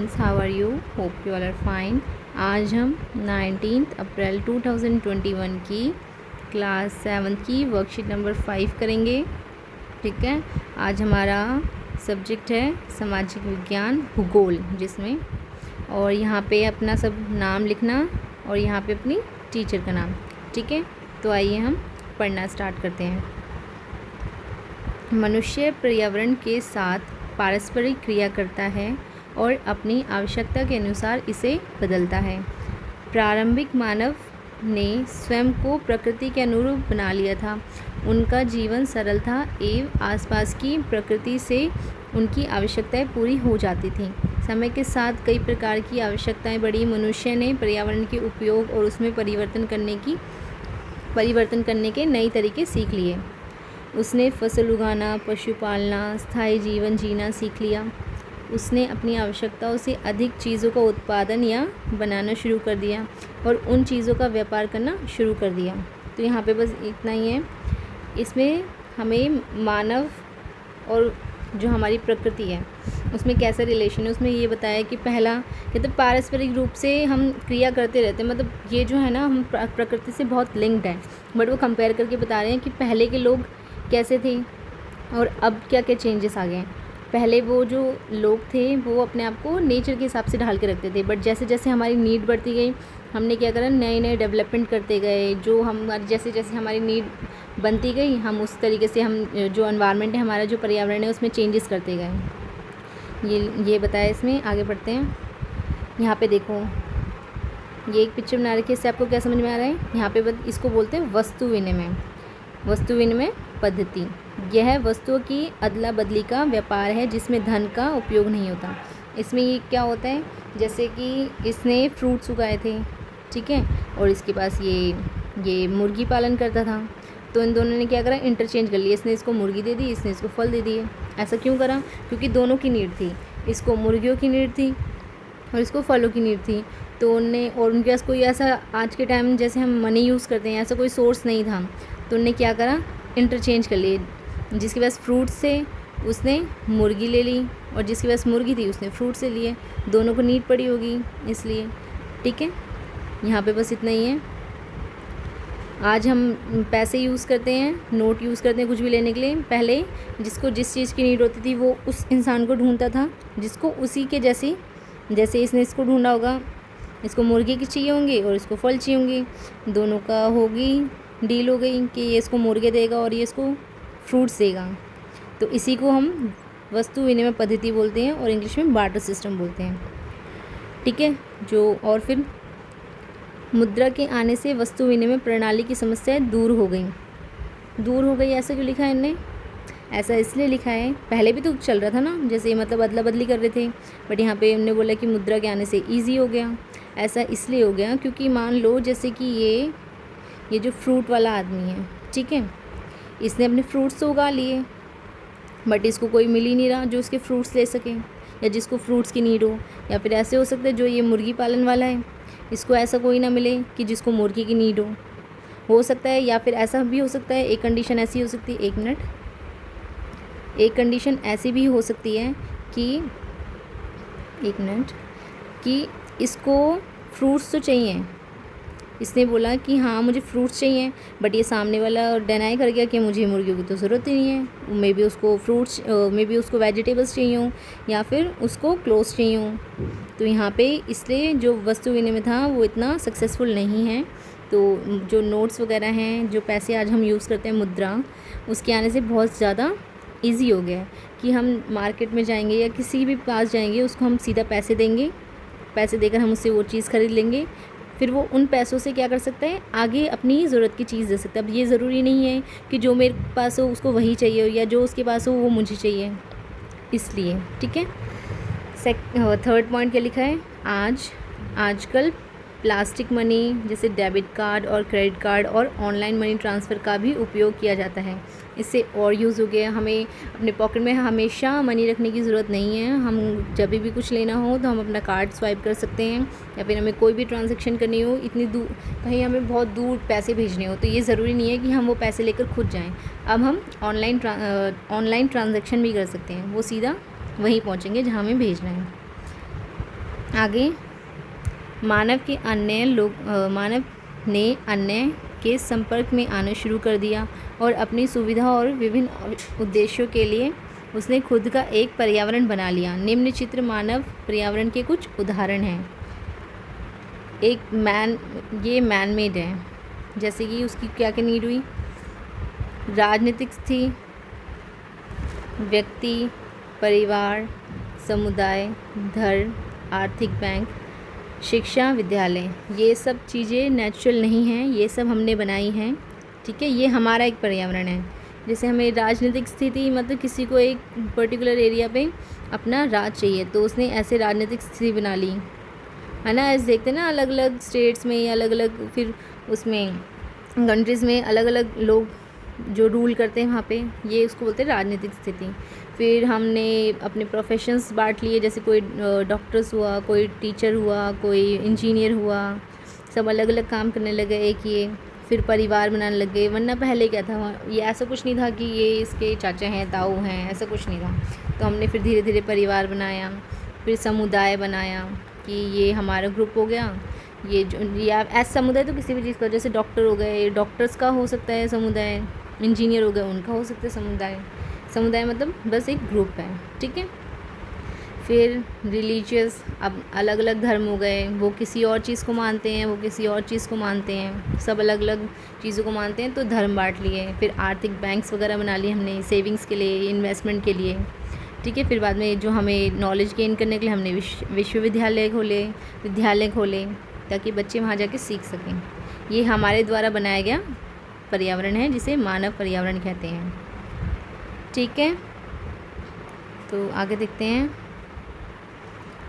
Friends, how are you? Hope you all are fine. आज हम 19 अप्रैल 2021 की क्लास 7 की वर्कशीट नंबर 5 करेंगे। ठीक है, आज हमारा सब्जेक्ट है सामाजिक विज्ञान भूगोल, जिसमें और यहाँ पे अपना सब नाम लिखना और यहाँ पे अपनी टीचर का नाम। ठीक है, तो आइए हम पढ़ना स्टार्ट करते हैं। मनुष्य पर्यावरण के साथ पारस्परिक क्रिया करता है और अपनी आवश्यकता के अनुसार इसे बदलता है। प्रारंभिक मानव ने स्वयं को प्रकृति के अनुरूप बना लिया था। उनका जीवन सरल था एवं आसपास की प्रकृति से उनकी आवश्यकताएं पूरी हो जाती थीं। समय के साथ कई प्रकार की आवश्यकताएं बढ़ी। मनुष्य ने पर्यावरण के उपयोग और उसमें परिवर्तन करने के नए तरीके सीख लिए। उसने फसल उगाना, पशु पालना, स्थायी जीवन जीना सीख लिया। उसने अपनी आवश्यकताओं से अधिक चीज़ों का उत्पादन या बनाना शुरू कर दिया और उन चीज़ों का व्यापार करना शुरू कर दिया। तो यहाँ पे बस इतना ही है। इसमें हमें मानव और जो हमारी प्रकृति है उसमें कैसा रिलेशन है, उसमें ये बताया कि पहला कहते पारस्परिक रूप से हम क्रिया करते रहते हैं। मतलब ये जो है ना, हम प्रकृति से बहुत लिंक्ड है, बट वो कंपेयर करके बता रहे हैं कि पहले के लोग कैसे थे और अब क्या क्या चेंजेस आ गए हैं। पहले वो जो लोग थे वो अपने आप को नेचर के हिसाब से ढाल के रखते थे, बट जैसे जैसे हमारी नीड बढ़ती गई हमने क्या करा, नए नए डेवलपमेंट करते गए। जो हमारी जैसे जैसे हमारी नीड बनती गई हम उस तरीके से हम जो एनवायरनमेंट है, हमारा जो पर्यावरण है, उसमें चेंजेस करते गए। ये बताया। इसमें आगे बढ़ते हैं। यहाँ पे देखो, ये एक पिक्चर बना रखी है, इससे आपको क्या समझ में आ रहा है? यहाँ पे इसको बोलते हैं वस्तु विनिमय। वस्तु विनिमय पद्धति यह वस्तुओं की अदला बदली का व्यापार है जिसमें धन का उपयोग नहीं होता। इसमें ये क्या होता है, जैसे कि इसने फ्रूट्स उगाए थे, ठीक है, और इसके पास ये मुर्गी पालन करता था, तो इन दोनों ने क्या करा, इंटरचेंज कर लिया। इसने इसको मुर्गी दे दी, इसने इसको फल दे दिए। ऐसा क्यों करा? क्योंकि दोनों की नीड थी। इसको मुर्गियों की नीड थी और इसको फलों की नीड थी। तो उनके पास कोई ऐसा आज के टाइम जैसे हम मनी यूज़ करते हैं ऐसा कोई सोर्स नहीं था, तो उनने क्या करा, इंटरचेंज कर लिए। जिसके पास फ्रूट्स थे उसने मुर्गी ले ली और जिसके पास मुर्गी थी उसने फ्रूट से लिए। दोनों को नीड पड़ी होगी इसलिए। ठीक है, यहाँ पे बस इतना ही है। आज हम पैसे यूज़ करते हैं, नोट यूज़ करते हैं कुछ भी लेने के लिए। पहले जिसको जिस चीज़ की नीड होती थी वो उस इंसान को ढूंढता था जिसको उसी के जैसे इसने इसको ढूंढा होगा। इसको मुर्गी की चाहिए होंगी और इसको फल चाहिए होंगी। दोनों का होगी, डील हो गई कि ये इसको मुर्गे देगा और ये इसको फ्रूट्स देगा। तो इसी को हम वस्तु विनिमय पद्धति बोलते हैं और इंग्लिश में बार्टर सिस्टम बोलते हैं। ठीक है, और फिर मुद्रा के आने से वस्तु विनिमय प्रणाली की समस्याएं दूर हो गई। ऐसा क्यों लिखा है इनने? ऐसा इसलिए लिखा है, पहले भी तो चल रहा था ना, जैसे मतलब अदला बदली कर रहे थे, बट यहाँ पे हमने बोला कि मुद्रा के आने से ईजी हो गया। ऐसा इसलिए हो गया क्योंकि मान लो जैसे कि ये जो फ्रूट वाला आदमी है, ठीक है, इसने अपने फ्रूट्स तो उगा लिए, बट इसको कोई मिल ही नहीं रहा जो उसके फ्रूट्स ले सके या जिसको फ्रूट्स की नीड हो। या फिर ऐसे हो सकता है जो ये मुर्गी पालन वाला है, इसको ऐसा कोई ना मिले कि जिसको मुर्गी की नीड हो सकता है। या फिर ऐसा भी हो सकता है, एक कंडीशन ऐसी हो सकती है, एक कंडीशन ऐसी भी हो सकती है कि इसको फ्रूट्स तो चाहिए। इसने बोला कि हाँ मुझे फ्रूट्स चाहिए, बट ये सामने वाला डिनाई कर गया कि मुझे मुर्गियों की तो ज़रूरत ही नहीं है। मे बी उसको वेजिटेबल्स चाहिए हो या फिर उसको क्लोथ्स चाहिए हो। तो यहाँ पे इसलिए जो वस्तु विनिमय था वो इतना सक्सेसफुल नहीं है। तो जो नोट्स वगैरह हैं, जो पैसे आज हम यूज़ करते हैं, मुद्रा, उसके आने से बहुत ज़्यादा ईजी हो गया है कि हम मार्केट में जाएंगे या किसी भी पास जाएंगे, उसको हम सीधा पैसे देंगे, पैसे देकर हम उससे वो चीज़ खरीद लेंगे। फिर वो उन पैसों से क्या कर सकता है, आगे अपनी ज़रूरत की चीज़ दे सकता है। अब ये ज़रूरी नहीं है कि जो मेरे पास हो उसको वही चाहिए हो या जो उसके पास हो वो मुझे चाहिए, इसलिए। ठीक है, थर्ड पॉइंट क्या लिखा है, आजकल प्लास्टिक मनी जैसे डेबिट कार्ड और क्रेडिट कार्ड और ऑनलाइन मनी ट्रांसफ़र का भी उपयोग किया जाता है। इससे और यूज़ हो गया, हमें अपने पॉकेट में हमेशा मनी रखने की ज़रूरत नहीं है। हम जब भी कुछ लेना हो तो हम अपना कार्ड स्वाइप कर सकते हैं, या फिर हमें कोई भी ट्रांजैक्शन करनी हो, इतनी दूर कहीं हमें बहुत दूर पैसे भेजने हो, तो ये ज़रूरी नहीं है कि हम वो पैसे लेकर खुद जाएँ। अब हम ऑनलाइन ट्रांजैक्शन भी कर सकते हैं, वो सीधा वहीं पहुँचेंगे जहाँ हमें भेजना है। आगे, मानव ने अन्य के संपर्क में आना शुरू कर दिया और अपनी सुविधा और विभिन्न उद्देश्यों के लिए उसने खुद का एक पर्यावरण बना लिया। निम्न चित्र मानव पर्यावरण के कुछ उदाहरण हैं। ये मैन मेड है, जैसे कि उसकी क्या क्या नीड हुई, राजनीतिक स्थिति, व्यक्ति, परिवार, समुदाय, धर्म, आर्थिक बैंक, शिक्षा, विद्यालय। ये सब चीज़ें नेचुरल नहीं हैं, ये सब हमने बनाई हैं। ठीक है, ये हमारा एक पर्यावरण है। जैसे हमें राजनीतिक स्थिति, मतलब किसी को एक पर्टिकुलर एरिया पे अपना राज चाहिए, तो उसने ऐसे राजनीतिक स्थिति बना ली, है ना। ऐसे देखते हैं ना, अलग अलग स्टेट्स में, अलग अलग फिर उसमें कंट्रीज़ में अलग अलग लोग जो रूल करते हैं वहाँ पे, ये उसको बोलते हैं राजनीतिक स्थिति। फिर हमने अपने प्रोफेशंस बांट लिए, जैसे कोई डॉक्टर्स हुआ, कोई टीचर हुआ, कोई इंजीनियर हुआ, सब अलग अलग काम करने लगे एक ये। फिर परिवार बनाने लग गए, वरना पहले क्या था, ये ऐसा कुछ नहीं था कि ये इसके चाचा हैं, ताऊ हैं, ऐसा कुछ नहीं था। तो हमने फिर धीरे धीरे परिवार बनाया, फिर समुदाय बनाया कि ये हमारा ग्रुप हो गया। ये जो या ऐसा समुदाय तो किसी भी चीज़ का, जैसे डॉक्टर हो गए, डॉक्टर्स का हो सकता है समुदाय, इंजीनियर हो गए, उनका हो सकता है समुदाय। समुदाय मतलब बस एक ग्रुप है, ठीक है। फिर रिलीजियस, अब अलग अलग धर्म हो गए, वो किसी और चीज़ को मानते हैं, वो किसी और चीज़ को मानते हैं, सब अलग अलग चीज़ों को मानते हैं, तो धर्म बांट लिए। फिर आर्थिक बैंक्स वगैरह बना लिए हमने, सेविंग्स के लिए, इन्वेस्टमेंट के लिए, ठीक है। फिर बाद में जो हमें नॉलेज गेन करने के लिए हमने विश्वविद्यालय खोले, ताकि बच्चे वहाँ जाके सीख सकें। ये हमारे द्वारा बनाया गया पर्यावरण है, जिसे मानव पर्यावरण कहते हैं, ठीक है। तो आगे देखते हैं।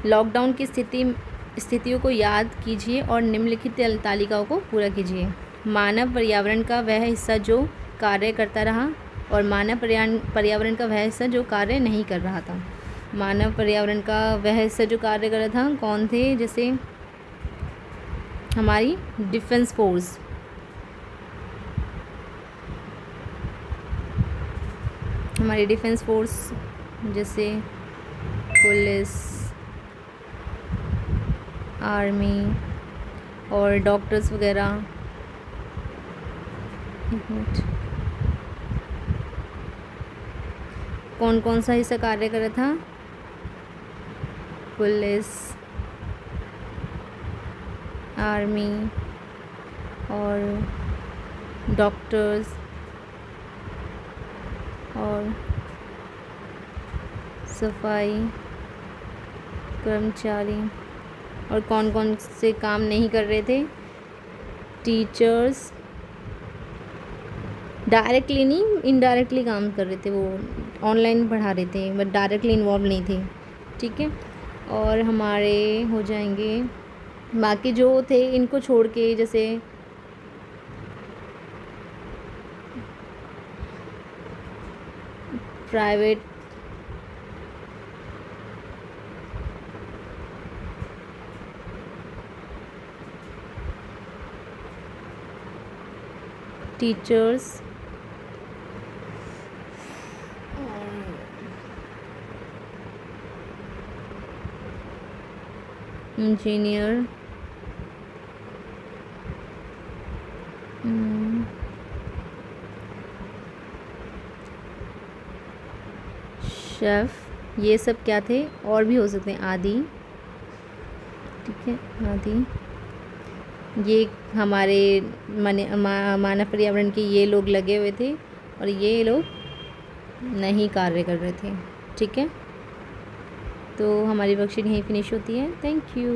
लॉकडाउन की स्थितियों को याद कीजिए और निम्नलिखित तालिकाओं को पूरा कीजिए। मानव पर्यावरण का वह हिस्सा जो कार्य करता रहा और मानव पर्यावरण का वह हिस्सा जो कार्य नहीं कर रहा था। मानव पर्यावरण का वह हिस्सा जो कार्य कर रहा था कौन थे, जैसे हमारी डिफेंस फोर्स, जैसे पुलिस, आर्मी और डॉक्टर्स वगैरह। एक मिनट, कौन कौन सा हिस्सा कार्य कर रहा था, पुलिस, आर्मी और डॉक्टर्स और सफाई कर्मचारी। और कौन कौन से काम नहीं कर रहे थे, टीचर्स, डायरेक्टली नहीं इनडायरेक्टली काम कर रहे थे, वो ऑनलाइन पढ़ा रहे थे बट डायरेक्टली इन्वॉल्व नहीं थे, ठीक है। और हमारे हो जाएंगे बाकी जो थे, इनको छोड़ के, जैसे प्राइवेट टीचर्स, इंजीनियर, शेफ़, ये सब क्या थे, और भी हो सकते हैं आदि, ठीक है, आदि। ये हमारे मानव पर्यावरण के ये लोग लगे हुए थे और ये लोग नहीं कार्य कर रहे थे, ठीक है। तो हमारी वर्कशीट यहीं फिनिश होती है। Thank you.